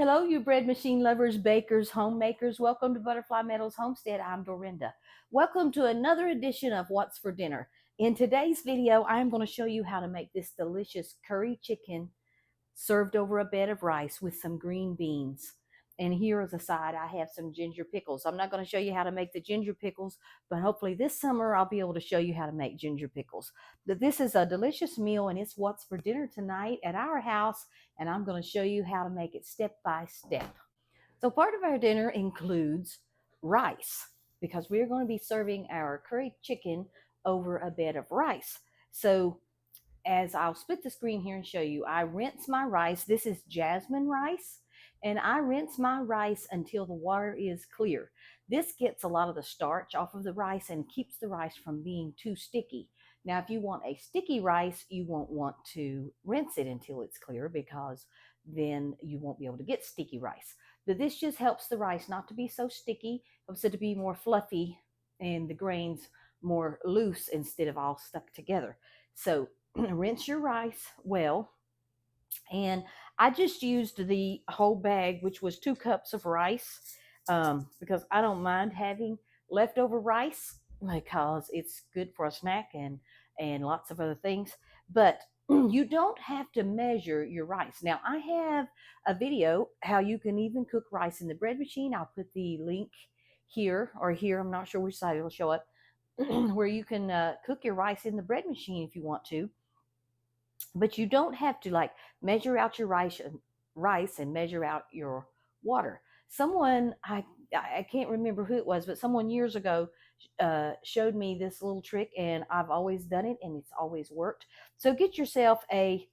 Hello, you bread machine lovers, bakers, homemakers. Welcome to Butterfly Meadows Homestead. I'm Dorinda. Welcome to another edition of What's for Dinner. In today's video, I'm going to show you how to make this delicious curry chicken served over a bed of rice with some green beans. And here as a side, I have some ginger pickles. I'm not going to show you how to make the ginger pickles, but hopefully this summer I'll be able to show you how to make ginger pickles. But this is a delicious meal, and it's what's for dinner tonight at our house, and I'm going to show you how to make it step by step. So part of our dinner includes rice, because we're going to be serving our curry chicken over a bed of rice. So as I'll split the screen here and show you, I rinse my rice. This is jasmine rice, and I rinse my rice until the water is clear. This gets a lot of the starch off of the rice and keeps the rice from being too sticky. Now, if you want a sticky rice, you won't want to rinse it until it's clear, because then you won't be able to get sticky rice. But this just helps the rice not to be so sticky, helps it to be more fluffy and the grains more loose instead of all stuck together. So rinse your rice well. And I just used the whole bag, which was 2 cups of rice, because I don't mind having leftover rice because it's good for a snack and lots of other things. But you don't have to measure your rice. Now, I have a video how you can even cook rice in the bread machine. I'll put the link here or here. I'm not sure which side it'll show up, where you can cook your rice in the bread machine if you want to. But you don't have to like measure out your rice and measure out your water. Someone, I can't remember who it was, but someone years ago showed me this little trick, and I've always done it, and it's always worked. So get yourself a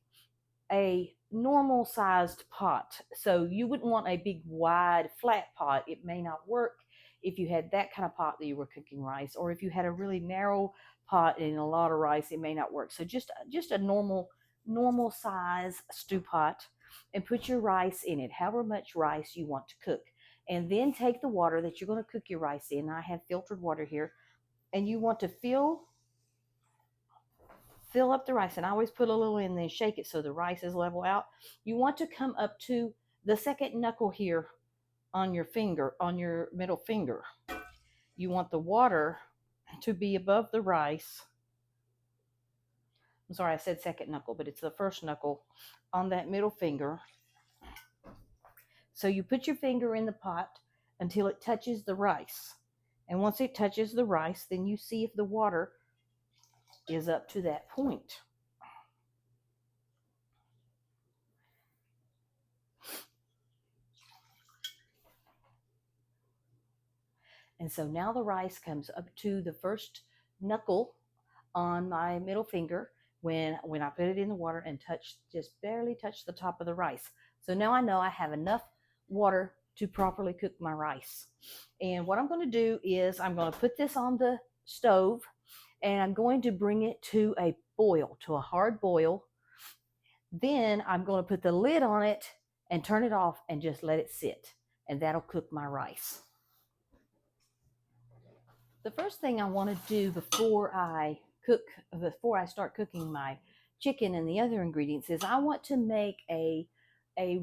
normal sized pot. So you wouldn't want a big wide flat pot. It may not work if you had that kind of pot that you were cooking rice, or if you had a really narrow pot and a lot of rice, it may not work. So just a normal size stew pot, and put your rice in it, however much rice you want to cook. And then take the water that you're going to cook your rice in. I have filtered water here, and you want to fill up the rice. And I always put a little in, then shake it so the rice is level out. You want to come up to the second knuckle here on your finger, on your middle finger. You want the water to be above the rice. I'm sorry, I said second knuckle, but it's the first knuckle on that middle finger. So you put your finger in the pot until it touches the rice. And once it touches the rice, then you see if the water is up to that point. And so now the rice comes up to the first knuckle on my middle finger when I put it in the water and just barely touch the top of the rice. So now I know I have enough water to properly cook my rice. And what I'm going to do is I'm going to put this on the stove, and I'm going to bring it to a boil, to a hard boil. Then I'm going to put the lid on it and turn it off and just let it sit, and that'll cook my rice. The first thing I want to do before I start cooking my chicken and the other ingredients is I want to make a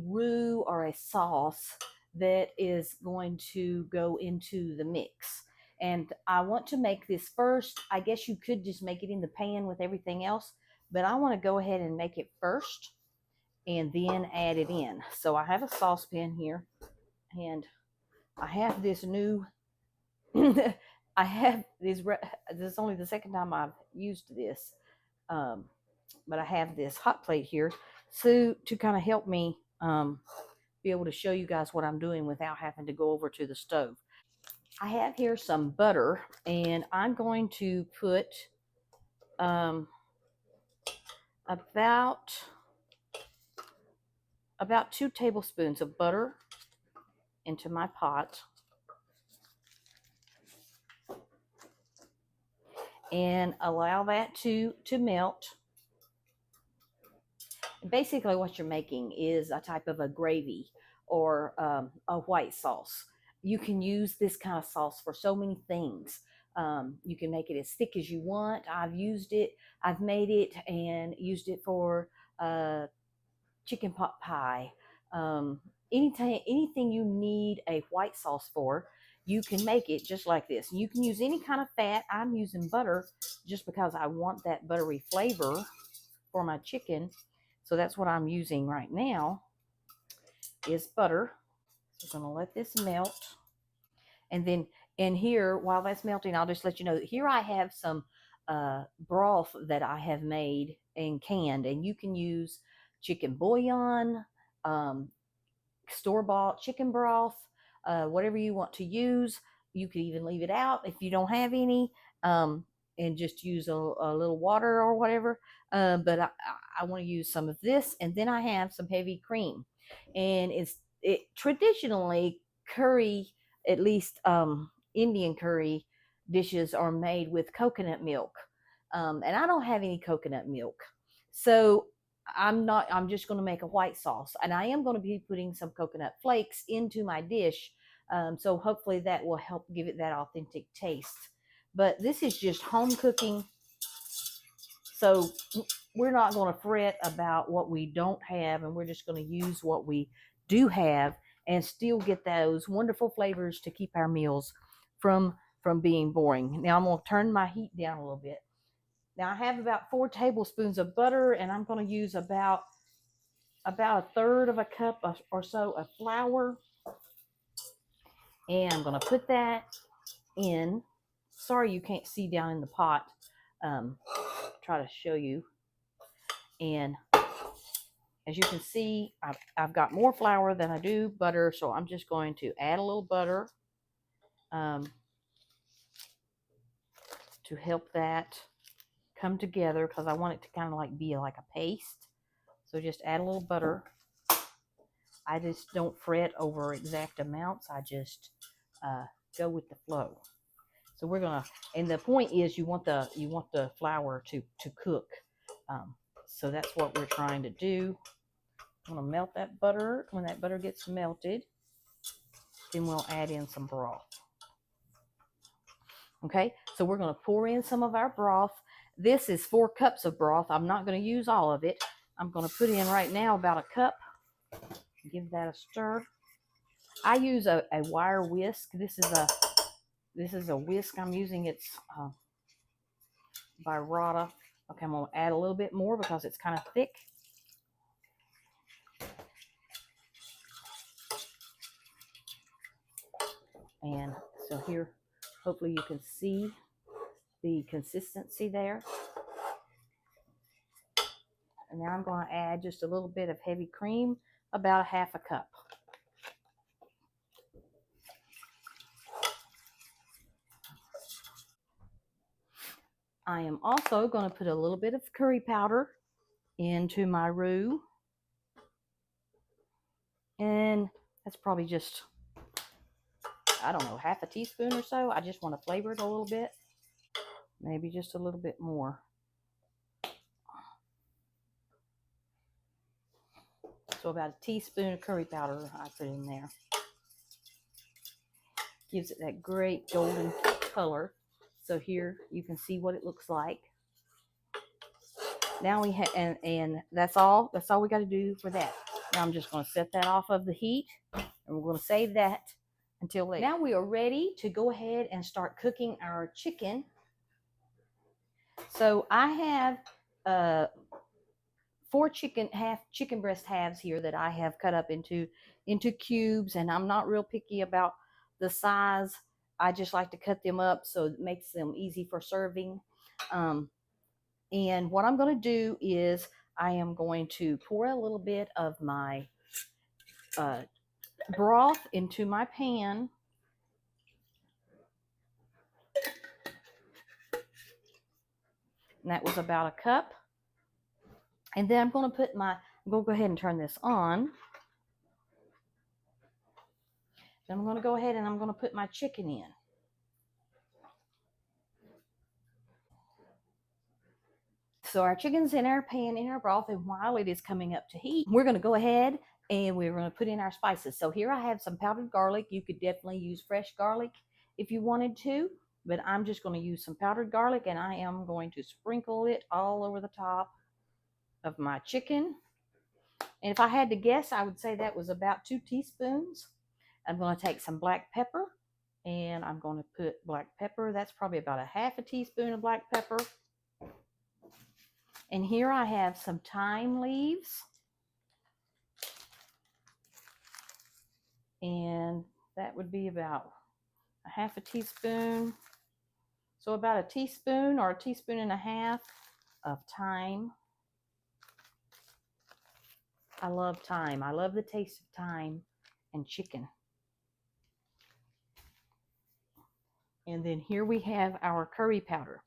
roux or a sauce that is going to go into the mix. And I want to make this first. I guess you could just make it in the pan with everything else, but I want to go ahead and make it first and then add it in. So I have a saucepan here, and I have this new I have this is only the second time I've used this, but I have this hot plate here so to kind of help me be able to show you guys what I'm doing without having to go over to the stove. I have here some butter, and I'm going to put about 2 tablespoons of butter into my pot, and allow that to melt. Basically what you're making is a type of a gravy or a white sauce. You can use this kind of sauce for so many things. You can make it as thick as you want. I've made it and used it for chicken pot pie, anything you need a white sauce for, you can make it just like this. You can use any kind of fat. I'm using butter just because I want that buttery flavor for my chicken. So that's what I'm using right now is butter. So I'm going to let this melt. And then, and here, while that's melting, I'll just let you know that here I have some broth that I have made and canned. And you can use chicken bouillon, store-bought chicken broth, whatever you want to use. You could even leave it out if you don't have any, and just use a little water or whatever. But I want to use some of this, and then I have some heavy cream, and it traditionally curry, at least Indian curry dishes are made with coconut milk, and I don't have any coconut milk, so I'm just going to make a white sauce, and I am going to be putting some coconut flakes into my dish. So hopefully that will help give it that authentic taste. But this is just home cooking. So we're not going to fret about what we don't have, and we're just going to use what we do have and still get those wonderful flavors to keep our meals from being boring. Now I'm going to turn my heat down a little bit. Now I have about 4 tablespoons of butter, and I'm going to use about a third of a cup or so of flour. And I'm going to put that in. Sorry you can't see down in the pot. Try to show you. And as you can see, I've got more flour than I do butter, so I'm just going to add a little butter to help that come together, because I want it to kind of like be like a paste. So just add a little butter. I just don't fret over exact amounts. I just go with the flow. So we're gonna, and the point is you want the flour to cook. So that's what we're trying to do. I'm gonna melt that butter. When that butter gets melted, then we'll add in some broth. Okay, so we're gonna pour in some of our broth. This is 4 cups of broth. I'm not gonna use all of it. I'm gonna put in right now about a cup. Give that a stir. I use a wire whisk. This is a whisk I'm using. It's by Rada. Okay, I'm gonna add a little bit more because it's kind of thick. And so here, hopefully you can see the consistency there. And now I'm going to add just a little bit of heavy cream, about a half a cup. I am also going to put a little bit of curry powder into my roux. And that's probably just, I don't know, half a teaspoon or so. I just want to flavor it a little bit. Maybe just a little bit more. So about a teaspoon of curry powder I put in there. Gives it that great golden color. So here you can see what it looks like. Now we have, and that's all we got to do for that. Now I'm just going to set that off of the heat, and we're going to save that until later. Now we are ready to go ahead and start cooking our chicken. So I have 4 chicken breast halves here that I have cut up into cubes, and I'm not real picky about the size. I just like to cut them up so it makes them easy for serving. And what I'm going to do is I am going to pour a little bit of my broth into my pan. And that was about a cup. And then I'm going to go ahead and turn this on. Then I'm going to go ahead and I'm going to put my chicken in. So our chicken's in our pan, in our broth, and while it is coming up to heat, we're going to go ahead and we're going to put in our spices. So here I have some powdered garlic. You could definitely use fresh garlic if you wanted to, but I'm just going to use some powdered garlic, and I am going to sprinkle it all over the top of my chicken. And if I had to guess, I would say that was about 2 teaspoons. I'm going to take some black pepper, and I'm going to put black pepper. That's probably about a half a teaspoon of black pepper. And here I have some thyme leaves. And that would be about a half a teaspoon. So about a teaspoon or a teaspoon and a half of thyme. I love thyme. I love the taste of thyme and chicken. And then here we have our curry powder.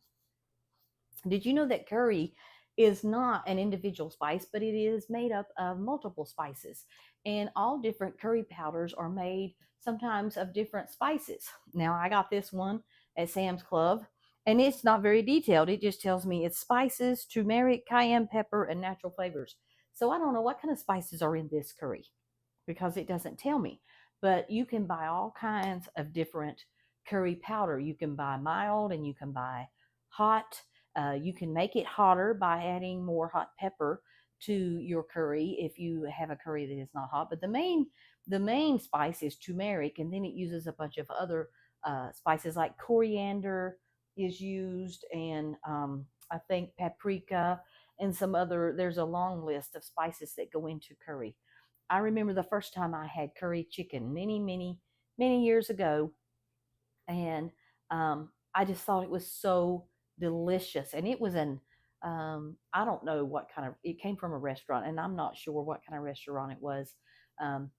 Did you know that curry is not an individual spice, but it is made up of multiple spices? And all different curry powders are made sometimes of different spices. Now, I got this one at Sam's Club, and it's not very detailed. It just tells me it's spices, turmeric, cayenne pepper, and natural flavors. So I don't know what kind of spices are in this curry because it doesn't tell me. But you can buy all kinds of different curry powder. You can buy mild and you can buy hot. You can make it hotter by adding more hot pepper to your curry if you have a curry that is not hot. But the main spice is turmeric, and then it uses a bunch of other spices like coriander is used, and I think paprika and some other. There's a long list of spices that go into curry. I remember the first time I had curry chicken many years ago, and I just thought it was so delicious. And it was I don't know what kind of, it came from a restaurant, and I'm not sure what kind of restaurant it was, um,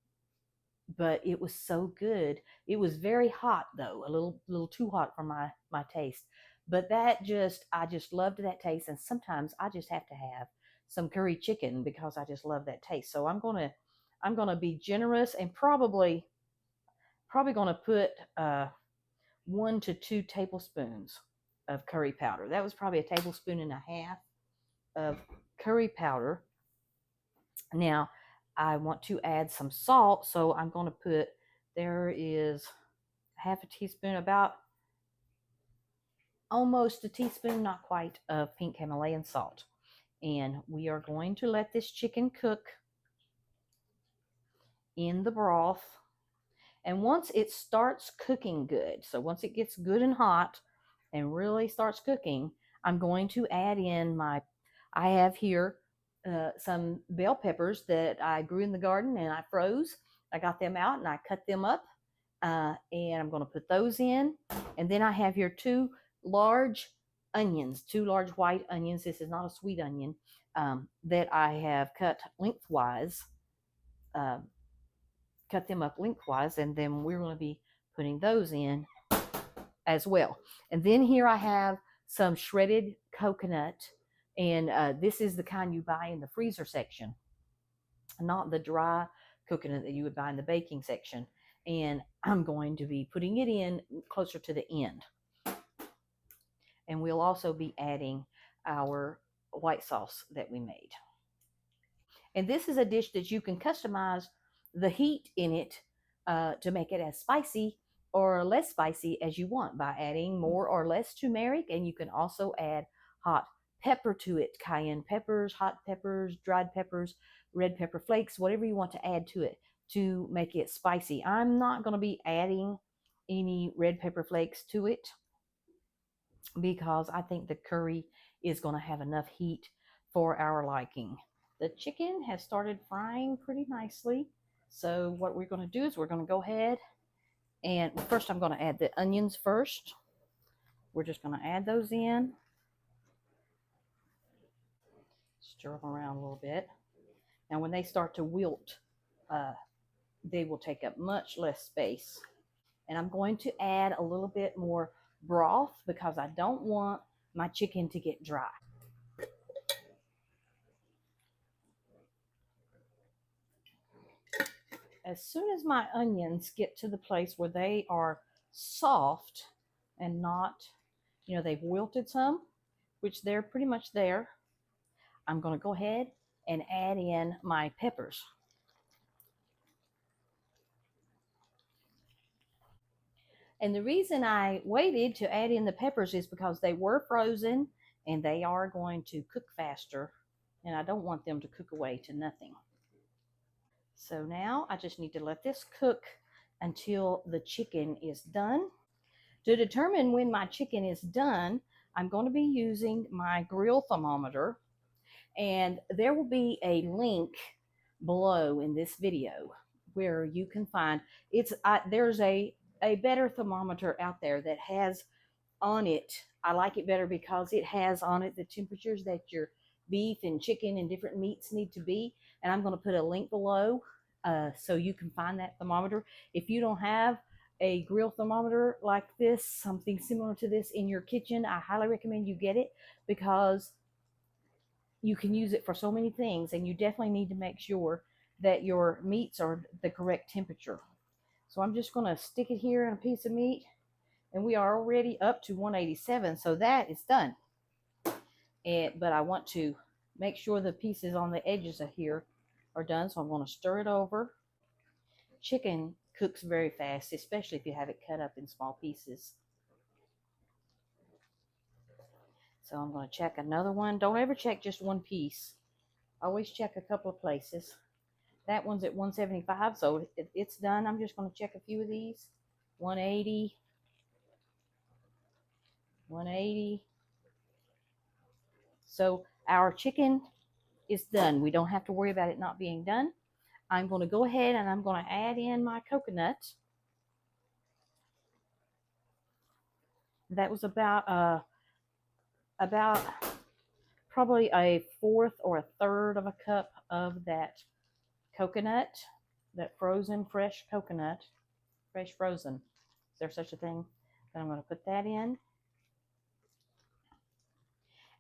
but it was so good. It was very hot though, a little too hot for my taste. But I just loved that taste, and sometimes I just have to have some curry chicken because I just love that taste. So I'm gonna be generous and probably gonna put 1 to 2 tablespoons of curry powder. That was probably a tablespoon and a half of curry powder. Now, I want to add some salt, so I'm going to put, there is half a teaspoon, about almost a teaspoon, not quite, of pink Himalayan salt. And we are going to let this chicken cook in the broth. And once it starts cooking good, so once it gets good and hot and really starts cooking, I'm going to add in I have here some bell peppers that I grew in the garden and I froze. I got them out and I cut them up, and I'm going to put those in. And then I have here two large onions, two large white onions. This is not a sweet onion, that I have cut lengthwise. Uh, Cut them up lengthwise, and then we're going to be putting those in as well. And then here I have some shredded coconut, and this is the kind you buy in the freezer section, not the dry coconut that you would buy in the baking section. And I'm going to be putting it in closer to the end. And we'll also be adding our white sauce that we made. And this is a dish that you can customize the heat in it to make it as spicy or less spicy as you want by adding more or less turmeric. And you can also add hot pepper to it, cayenne peppers, hot peppers, dried peppers, red pepper flakes, whatever you want to add to it to make it spicy. I'm not going to be adding any red pepper flakes to it because I think the curry is going to have enough heat for our liking. The chicken has started frying pretty nicely. So what we're going to do is we're going to go ahead and first I'm going to add the onions first. We're just going to add those in. Stir them around a little bit. Now when they start to wilt, they will take up much less space. And I'm going to add a little bit more broth because I don't want my chicken to get dry. As soon as my onions get to the place where they are soft and not, they've wilted some, which they're pretty much there, I'm going to go ahead and add in my peppers. And the reason I waited to add in the peppers is because they were frozen and they are going to cook faster, and I don't want them to cook away to nothing. So now I just need to let this cook until the chicken is done. To determine when my chicken is done, I'm going to be using my grill thermometer, and there will be a link below in this video where you can find there's a better thermometer out there that has on it. I like it better because it has on it the temperatures that your beef and chicken and different meats need to be. And I'm going to put a link below so you can find that thermometer. If you don't have a grill thermometer like this, something similar to this in your kitchen, I highly recommend you get it because you can use it for so many things, and you definitely need to make sure that your meats are the correct temperature. So I'm just going to stick it here in a piece of meat, and we are already up to 187, so that is done. But I want to make sure the pieces on the edges of here are done, so I'm going to stir it over. Chicken cooks very fast, especially if you have it cut up in small pieces. So I'm going to check another one. Don't ever check just one piece. Always check a couple of places. That one's at 175, so it's done. I'm just going to check a few of these. 180, 180. So our chicken is done. We don't have to worry about it not being done. I'm going to go ahead and I'm going to add in my coconut. That was about probably a fourth or a third of a cup of that coconut, that frozen fresh coconut, fresh frozen. Is there such a thing? Then I'm going to put that in.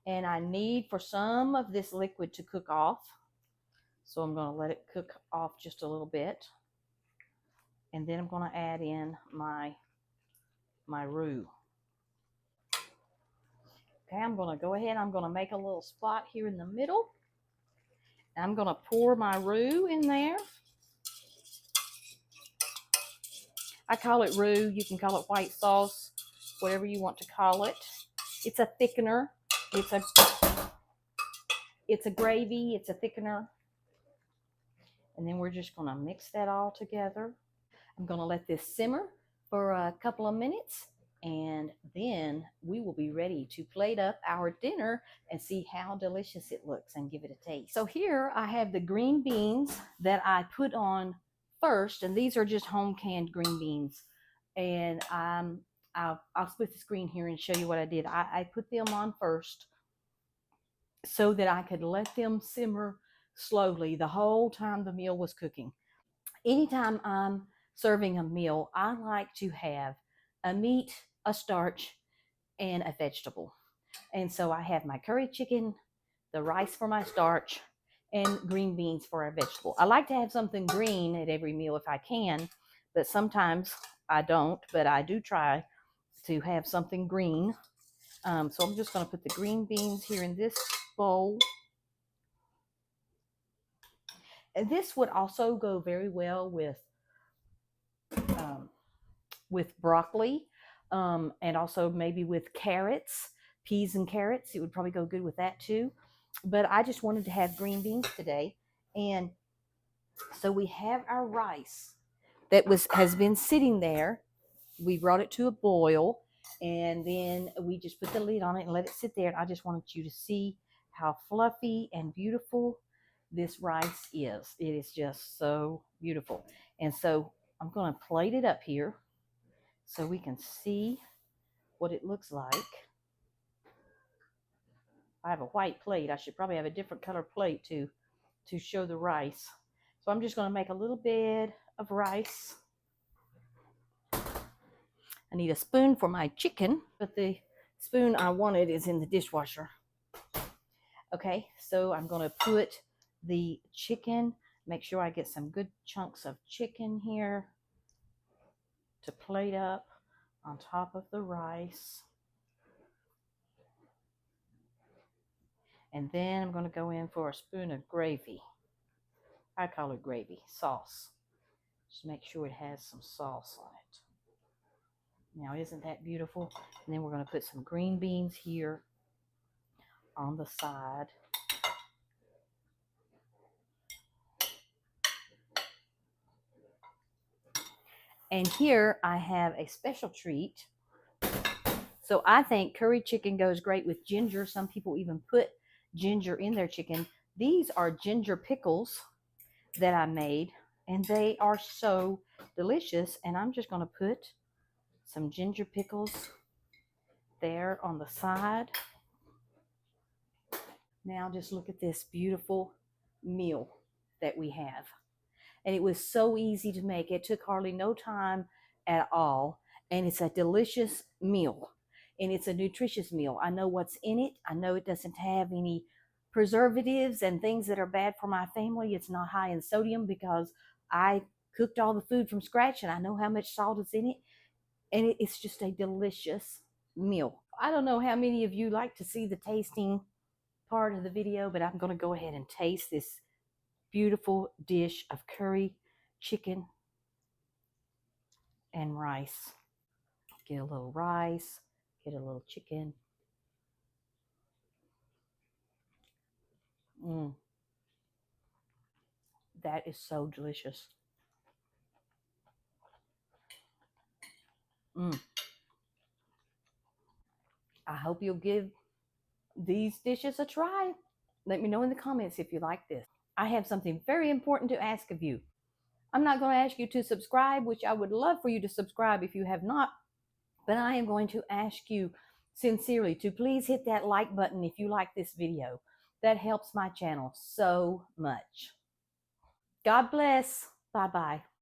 And I need for some of this liquid to cook off. So I'm going to let it cook off just a little bit. And then I'm going to add in my roux. Okay, I'm going to go ahead. I'm going to make a little spot here in the middle. I'm going to pour my roux in there. I call it roux. You can call it white sauce, whatever you want to call it. It's a thickener. It's a gravy. It's a thickener. And then we're just going to mix that all together. I'm going to let this simmer for a couple of minutes, and then we will be ready to plate up our dinner and see how delicious it looks and give it a taste. So here I have the green beans that I put on first, and these are just home canned green beans. And I'll split the screen here and show you what I did. I put them on first so that I could let them simmer slowly the whole time the meal was cooking. Anytime I'm serving a meal, I like to have a meat, a starch, and a vegetable. And so I have my curry chicken, the rice for my starch, and green beans for a vegetable. I like to have something green at every meal if I can, but sometimes I don't, but I do try to have something green. So I'm just going to put the green beans here in this bowl. And this would also go very well with broccoli, and also maybe with carrots, peas and carrots. It would probably go good with that too. But I just wanted to have green beans today. And so we have our rice that has been sitting there. We brought it to a boil, and then we just put the lid on it and let it sit there. And I just wanted you to see how fluffy and beautiful this rice is. It is just so beautiful. And so I'm going to plate it up here so we can see what it looks like. I have a white plate. I should probably have a different color plate to show the rice. So I'm just going to make a little bit of rice. I need a spoon for my chicken, but the spoon I wanted is in the dishwasher. Okay, so I'm going to put the chicken, make sure I get some good chunks of chicken here to plate up on top of the rice. And then I'm going to go in for a spoon of gravy. I call it gravy, sauce. Just make sure it has some sauce on it. Now, isn't that beautiful? And then we're going to put some green beans here on the side. And here I have a special treat. So I think curry chicken goes great with ginger. Some people even put ginger in their chicken. These are ginger pickles that I made, and they are so delicious. And I'm just going to put some ginger pickles there on the side. Now just look at this beautiful meal that we have. And it was so easy to make. It took hardly no time at all. And it's a delicious meal. And it's a nutritious meal. I know what's in it. I know it doesn't have any preservatives and things that are bad for my family. It's not high in sodium because I cooked all the food from scratch and I know how much salt is in it. And it's just a delicious meal. I don't know how many of you like to see the tasting part of the video, but I'm going to go ahead and taste this beautiful dish of curry chicken and rice. Get a little rice, get a little chicken. Mm, that is so delicious. Mm, I hope you'll give these dishes a try. Let me know in the comments if you like this. I have something very important to ask of you. I'm not going to ask you to subscribe, which I would love for you to subscribe if you have not, but I am going to ask you sincerely to please hit that like button if you like this video. That helps my channel so much. God bless. Bye bye.